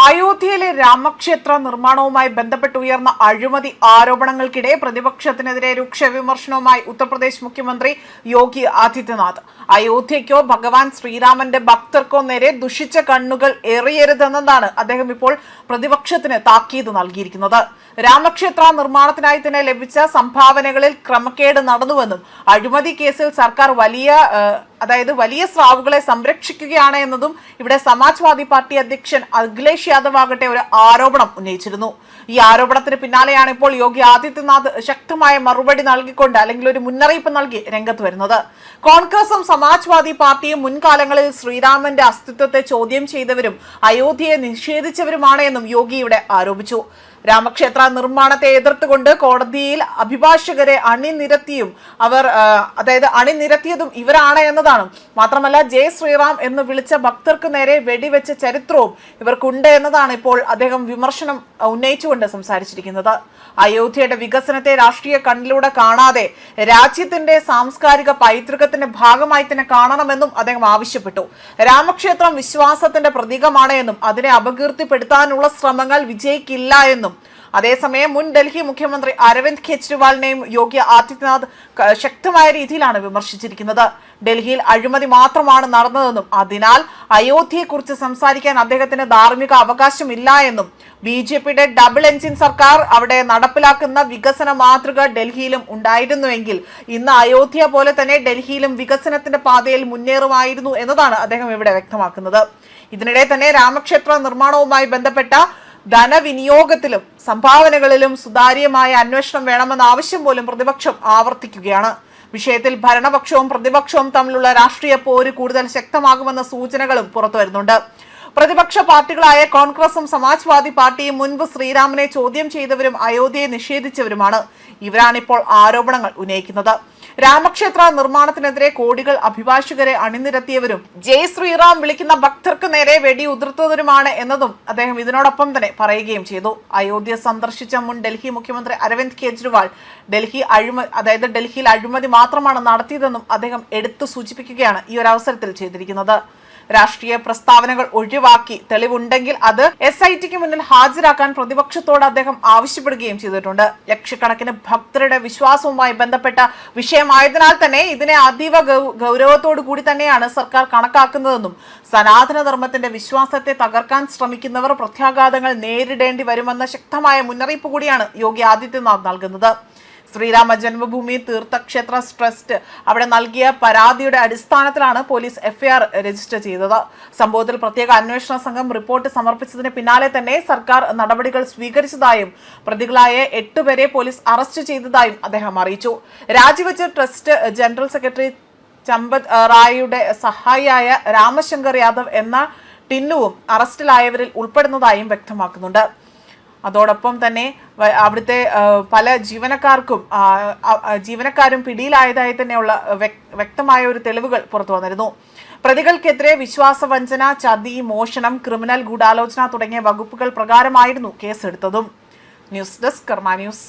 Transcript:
അയോധ്യയിലെ രാമക്ഷേത്ര നിർമ്മാണവുമായി ബന്ധപ്പെട്ട് ഉയർന്ന അഴിമതി ആരോപണങ്ങൾക്കിടെ പ്രതിപക്ഷത്തിനെതിരെ രൂക്ഷ വിമർശനവുമായി ഉത്തർപ്രദേശ് മുഖ്യമന്ത്രി യോഗി ആദിത്യനാഥ്. അയോധ്യയ്ക്കോ ഭഗവാൻ ശ്രീരാമന്റെ ഭക്തർക്കോ നേരെ ദുഷിച്ച കണ്ണുകൾ എറിയരുതെന്നതാണ് അദ്ദേഹം ഇപ്പോൾ പ്രതിപക്ഷത്തിന് താക്കീത് നൽകിയിരിക്കുന്നത്. രാമക്ഷേത്ര നിർമ്മാണത്തിനായി തന്നെ ലഭിച്ച സംഭാവനകളിൽ ക്രമക്കേട് നടന്നുവെന്നും അഴിമതി കേസിൽ സർക്കാർ വലിയ സ്രാവുകളെ സംരക്ഷിക്കുകയാണ് എന്നതും ഇവിടെ സമാജ്വാദി പാർട്ടി അധ്യക്ഷൻ അഖിലേഷ് യാദവ് ആകട്ടെ ഒരു ആരോപണം ഉന്നയിച്ചിരുന്നു. ഈ ആരോപണത്തിന് പിന്നാലെയാണ് ഇപ്പോൾ യോഗി ആദിത്യനാഥ് ശക്തമായ മറുപടി നൽകിക്കൊണ്ട് അല്ലെങ്കിൽ ഒരു മുന്നറിയിപ്പ് നൽകി രംഗത്ത് വരുന്നത്. കോൺഗ്രസും സമാജ്വാദി പാർട്ടിയും മുൻകാലങ്ങളിൽ ശ്രീരാമന്റെ അസ്തിത്വത്തെ ചോദ്യം ചെയ്തവരും അയോധ്യയെ നിഷേധിച്ചവരുമാണ് എന്നും യോഗി ഇവിടെ ആരോപിച്ചു. രാമക്ഷേത്ര നിർമ്മാണത്തെ എതിർത്തുകൊണ്ട് കോടതിയിൽ അഭിഭാഷകരെ അണിനിരത്തിയതും ഇവരാണ് എന്നതാണ്. മാത്രമല്ല ജയ് ശ്രീറാം എന്ന് വിളിച്ച ഭക്തർക്ക് നേരെ വെടിവെച്ച ചരിത്രവും ഇവർക്കുണ്ട് എന്നതാണ് ഇപ്പോൾ അദ്ദേഹം വിമർശനം ഉന്നയിച്ചുകൊണ്ട് സംസാരിച്ചിരിക്കുന്നത്. അയോധ്യയുടെ വികസനത്തെ രാഷ്ട്രീയ കണ്ണിലൂടെ കാണാതെ രാജ്യത്തിന്റെ സാംസ്കാരിക പൈതൃകത്തിന്റെ ഭാഗമായി തന്നെ കാണണമെന്നും അദ്ദേഹം ആവശ്യപ്പെട്ടു. രാമക്ഷേത്രം വിശ്വാസത്തിന്റെ പ്രതീകമാണ് എന്നും അതിനെ അപകീർത്തിപ്പെടുത്താനുള്ള ശ്രമങ്ങൾ വിജയിക്കില്ല എന്നും അതേസമയം മുൻ ഡൽഹി മുഖ്യമന്ത്രി അരവിന്ദ് കെജ്രിവാളിനെയും യോഗി ആദിത്യനാഥ് ശക്തമായ രീതിയിലാണ് വിമർശിച്ചിരിക്കുന്നത്. ഡൽഹിയിൽ അഴിമതി മാത്രമാണ് നടന്നതെന്നും അതിനാൽ അയോധ്യയെക്കുറിച്ച് സംസാരിക്കാൻ അദ്ദേഹത്തിന് ധാർമ്മിക അവകാശമില്ല എന്നും BJPയുടെ ഡബിൾ എഞ്ചിൻ സർക്കാർ അവിടെ നടപ്പിലാക്കുന്ന വികസന മാതൃക ഡൽഹിയിലും ഉണ്ടായിരുന്നുവെങ്കിൽ ഇന്ന് അയോധ്യ പോലെ തന്നെ ഡൽഹിയിലും വികസനത്തിന്റെ പാതയിൽ മുന്നേറുമായിരുന്നു എന്നതാണ് അദ്ദേഹം ഇവിടെ വ്യക്തമാക്കുന്നത്. ഇതിനിടെ തന്നെ രാമക്ഷേത്ര നിർമ്മാണവുമായി ബന്ധപ്പെട്ട ധനവിനിയോഗത്തിലും സംഭാവനകളിലും സുതാര്യമായ അന്വേഷണം വേണമെന്ന ആവശ്യം പോലും പ്രതിപക്ഷം ആവർത്തിക്കുകയാണ്. വിഷയത്തിൽ ഭരണപക്ഷവും പ്രതിപക്ഷവും തമ്മിലുള്ള രാഷ്ട്രീയ പോര് കൂടുതൽ ശക്തമാകുമെന്ന സൂചനകളും പുറത്തു വരുന്നുണ്ട്. പ്രതിപക്ഷ പാർട്ടികളായ കോൺഗ്രസും സമാജ്വാദി പാർട്ടിയും മുൻപ് ശ്രീരാമനെ ചോദ്യം ചെയ്തവരും അയോധ്യയെ നിഷേധിച്ചവരുമാണ്. ഇവരാണിപ്പോൾ ആരോപണങ്ങൾ ഉന്നയിക്കുന്നത്. രാമക്ഷേത്ര നിർമ്മാണത്തിനെതിരെ കോടികൾ അഭിഭാഷകരെ അണിനിരത്തിയവരും ജയ് ശ്രീറാം വിളിക്കുന്ന ഭക്തർക്ക് നേരെ വെടിയുതിർത്തവരുമാണ് എന്നതും അദ്ദേഹം ഇതിനോടൊപ്പം തന്നെ പറയുകയും ചെയ്തു. അയോധ്യ സന്ദർശിച്ച മുൻ ഡൽഹി മുഖ്യമന്ത്രി അരവിന്ദ് കെജ്രിവാൾ ഡൽഹിയിൽ അഴിമതി മാത്രമാണ് നടത്തിയതെന്നും അദ്ദേഹം എടുത്തു സൂചിപ്പിക്കുകയാണ് ഈ ഒരു അവസരത്തിൽ ചെയ്തിരിക്കുന്നത്. രാഷ്ട്രീയ പ്രസ്താവനകൾ ഒഴിവാക്കി തെളിവുണ്ടെങ്കിൽ അത് SITക്ക് മുന്നിൽ ഹാജരാക്കാൻ പ്രതിപക്ഷത്തോട് അദ്ദേഹം ആവശ്യപ്പെടുകയും ചെയ്തിട്ടുണ്ട്. ലക്ഷക്കണക്കിന് ഭക്തരുടെ വിശ്വാസവുമായി ബന്ധപ്പെട്ട വിഷയമായതിനാൽ തന്നെ ഇതിനെ അതീവ ഗൗരവത്തോടു കൂടി തന്നെയാണ് സർക്കാർ കണക്കാക്കുന്നതെന്നും സനാതന ധർമ്മത്തിന്റെ വിശ്വാസത്തെ തകർക്കാൻ ശ്രമിക്കുന്നവർ പ്രത്യാഘാതങ്ങൾ നേരിടേണ്ടി വരുമെന്ന ശക്തമായ മുന്നറിയിപ്പ് കൂടിയാണ് യോഗി ആദിത്യനാഥ് നൽകുന്നത്. ശ്രീരാമ ജന്മഭൂമി തീർത്ഥക്ഷേത്ര ട്രസ്റ്റ് അവിടെ നൽകിയ പരാതിയുടെ അടിസ്ഥാനത്തിലാണ് പോലീസ് FIR രജിസ്റ്റർ ചെയ്തത്. സംഭവത്തിൽ പ്രത്യേക അന്വേഷണ സംഘം റിപ്പോർട്ട് സമർപ്പിച്ചതിന് പിന്നാലെ തന്നെ സർക്കാർ നടപടികൾ സ്വീകരിച്ചതായും പ്രതികളായ 8 പേരെ പോലീസ് അറസ്റ്റ് ചെയ്തതായും അദ്ദേഹം അറിയിച്ചു. രാജിവെച്ച ട്രസ്റ്റ് ജനറൽ സെക്രട്ടറി ചമ്പത് റായിയുടെ സഹായിയായ രാമശങ്കർ യാദവ് എന്ന ടിന്നുവും അറസ്റ്റിലായവരിൽ ഉൾപ്പെടുന്നതായും വ്യക്തമാക്കുന്നുണ്ട്. അതോടൊപ്പം തന്നെ അവിടുത്തെ പല ജീവനക്കാരും പിടിയിലായതായി തന്നെയുള്ള വ്യക്തമായ ഒരു തെളിവുകൾ പുറത്തു വന്നിരുന്നു. പ്രതികൾക്കെതിരെ വിശ്വാസവഞ്ചന, ചതി, മോഷണം, ക്രിമിനൽ ഗൂഢാലോചന തുടങ്ങിയ വകുപ്പുകൾ പ്രകാരമായിരുന്നു കേസെടുത്തതും. ന്യൂസ് ഡെസ്ക് കർമ്മ ന്യൂസ്.